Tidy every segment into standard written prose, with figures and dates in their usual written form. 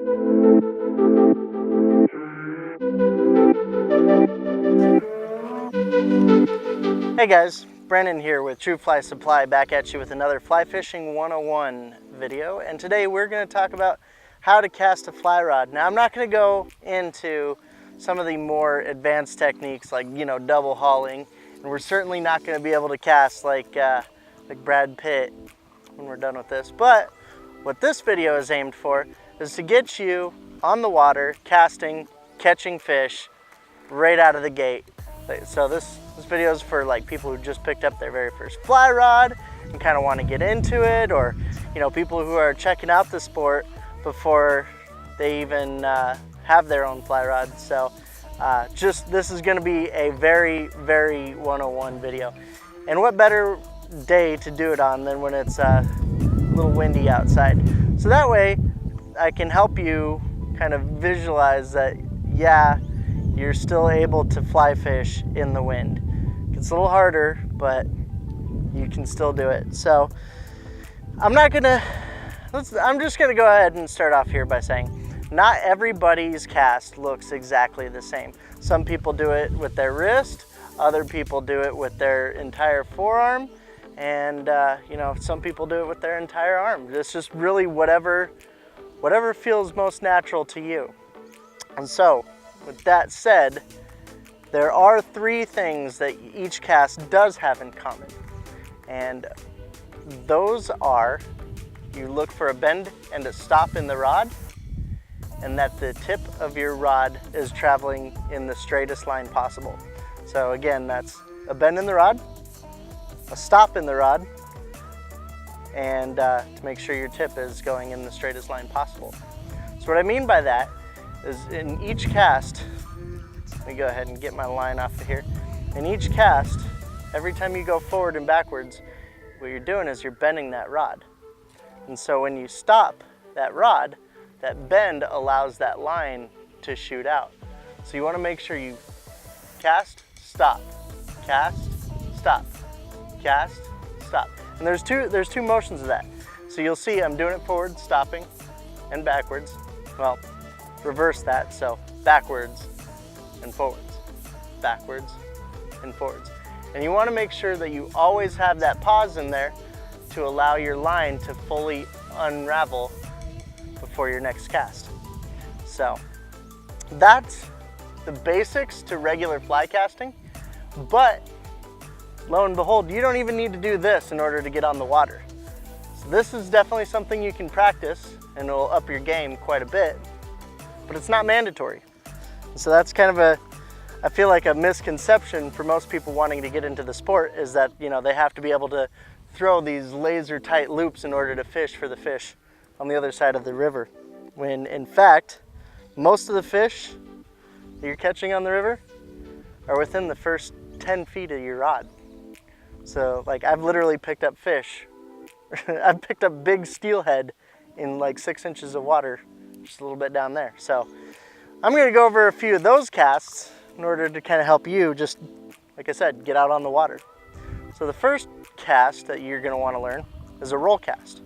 Hey guys, Brennan here with True Fly Supply, back at you with another Fly Fishing 101 video, and today we're going to talk about how to cast a fly rod. Now I'm not going to go into some of the more advanced techniques like, double hauling, and we're certainly not going to be able to cast like Brad Pitt when we're done with this, but what this video is aimed for is to get you on the water, casting, catching fish right out of the gate. So this video is for like people who just picked up their very first fly rod and kind of want to get into it, or people who are checking out the sport before they even have their own fly rod. So this is going to be a very 101 video, and what better day to do it on than when it's a little windy outside. So that way I can help you kind of visualize that, yeah, you're still able to fly fish in the wind. It's a little harder, but you can still do it. So I'm just gonna go ahead and start off here by saying not everybody's cast looks exactly the same. Some people do it with their wrist, other people do it with their entire forearm, and some people do it with their entire arm. It's just really whatever feels most natural to you. And so with that said, there are three things that each cast does have in common. And those are, you look for a bend and a stop in the rod, and that the tip of your rod is traveling in the straightest line possible. So again, that's a bend in the rod, a stop in the rod, and to make sure your tip is going in the straightest line possible. So what I mean by that is in each cast, let me go ahead and get my line off of here. In each cast, every time you go forward and backwards, what you're doing is you're bending that rod. And so when you stop that rod, that bend allows that line to shoot out. So you want to make sure you cast, stop, cast, stop, cast, stop. And there's two motions of that. So you'll see I'm doing it forward, stopping, and backwards. Well, reverse that, so backwards and forwards, backwards and forwards. And you want to make sure that you always have that pause in there to allow your line to fully unravel before your next cast. So that's the basics to regular fly casting, but lo and behold, you don't even need to do this in order to get on the water. So this is definitely something you can practice and it'll up your game quite a bit, but it's not mandatory. So that's kind of I feel like a misconception for most people wanting to get into the sport, is that, they have to be able to throw these laser tight loops in order to fish for the fish on the other side of the river. When in fact, most of the fish that you're catching on the river are within the first 10 feet of your rod. So like I've literally picked up fish. I've picked up big steelhead in like 6 inches of water, just a little bit down there. So I'm going to go over a few of those casts in order to kind of help you just, like I said, get out on the water. So the first cast that you're going to want to learn is a roll cast.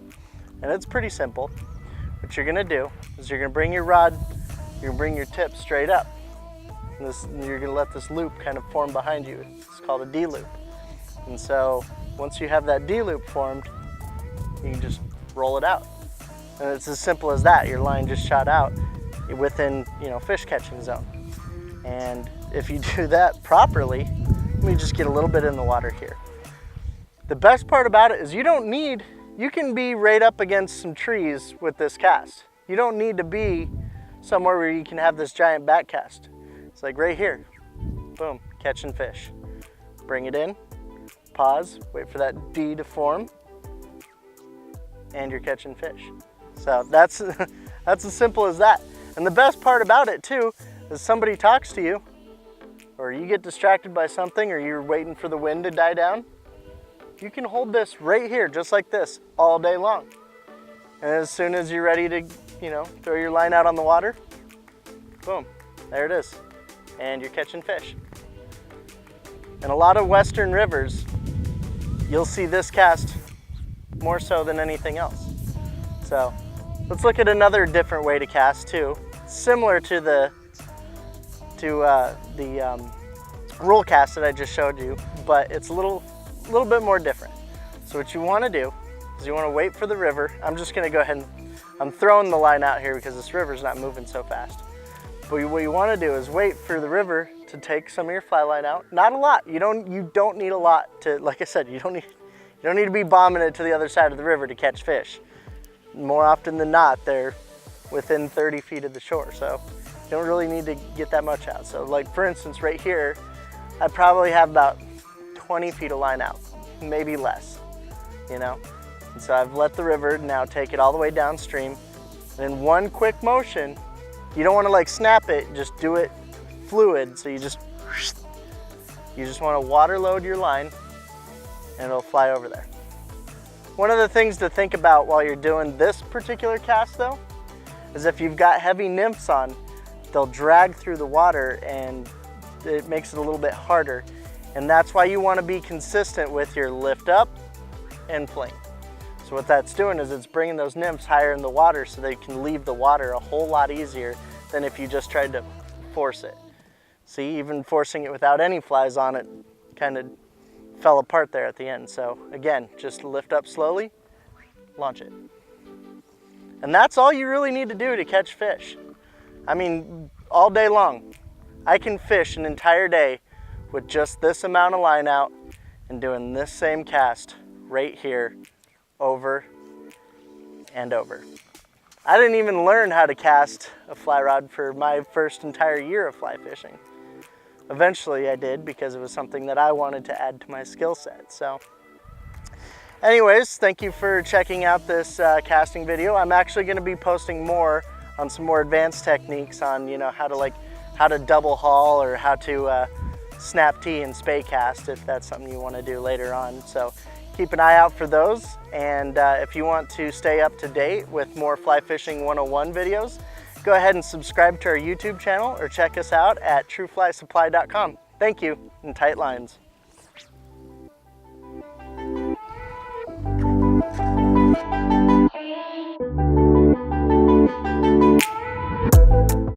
And it's pretty simple. What you're going to do is you're going to bring your rod, you're going to bring your tip straight up. And you're going to let this loop kind of form behind you. It's called a D-loop. And so once you have that D-loop formed, you can just roll it out. And it's as simple as that. Your line just shot out within, fish catching zone. And if you do that properly, let me just get a little bit in the water here. The best part about it is you can be right up against some trees with this cast. You don't need to be somewhere where you can have this giant back cast. It's like right here, boom, catching fish. Bring it in, pause, wait for that D to form, and you're catching fish. So that's as simple as that. And the best part about it too is somebody talks to you, or you get distracted by something, or you're waiting for the wind to die down, you can hold this right here, just like this, all day long. And as soon as you're ready to, throw your line out on the water, boom, there it is. And you're catching fish. In a lot of western rivers, you'll see this cast more so than anything else. So let's look at another different way to cast too, similar to the rule cast that I just showed you, but it's a little bit more different. So what you want to do is you want to wait for the river. I'm just going to go ahead and I'm throwing the line out here because this river's not moving so fast. But what you want to do is wait for the river to take some of your fly line out. Not a lot. You don't need a lot to, like I said, you don't need to be bombing it to the other side of the river to catch fish. More often than not, they're within 30 feet of the shore, so you don't really need to get that much out. So like for instance, right here, I probably have about 20 feet of line out, maybe less, you know? And so I've let the river now take it all the way downstream. And in one quick motion, you don't want to like snap it, just do it fluid. So you just want to water load your line and it'll fly over there. One of the things to think about while you're doing this particular cast though, is if you've got heavy nymphs on, they'll drag through the water and it makes it a little bit harder. And that's why you want to be consistent with your lift up and fling. So what that's doing is it's bringing those nymphs higher in the water so they can leave the water a whole lot easier than if you just tried to force it. See, even forcing it without any flies on it kind of fell apart there at the end. So again, just lift up slowly, launch it. And that's all you really need to do to catch fish. I mean, all day long. I can fish an entire day with just this amount of line out and doing this same cast right here over and over. I didn't even learn how to cast a fly rod for my first entire year of fly fishing. Eventually I did because it was something that I wanted to add to my skill set. So anyways, thank you for checking out this casting video. I'm actually going to be posting more on some more advanced techniques on, you know, how to double haul or how to snap tee and spay cast if that's something you want to do later on. So keep an eye out for those, and if you want to stay up to date with more Fly Fishing 101 videos, go ahead and subscribe to our YouTube channel or check us out at trueflysupply.com. Thank you, and tight lines.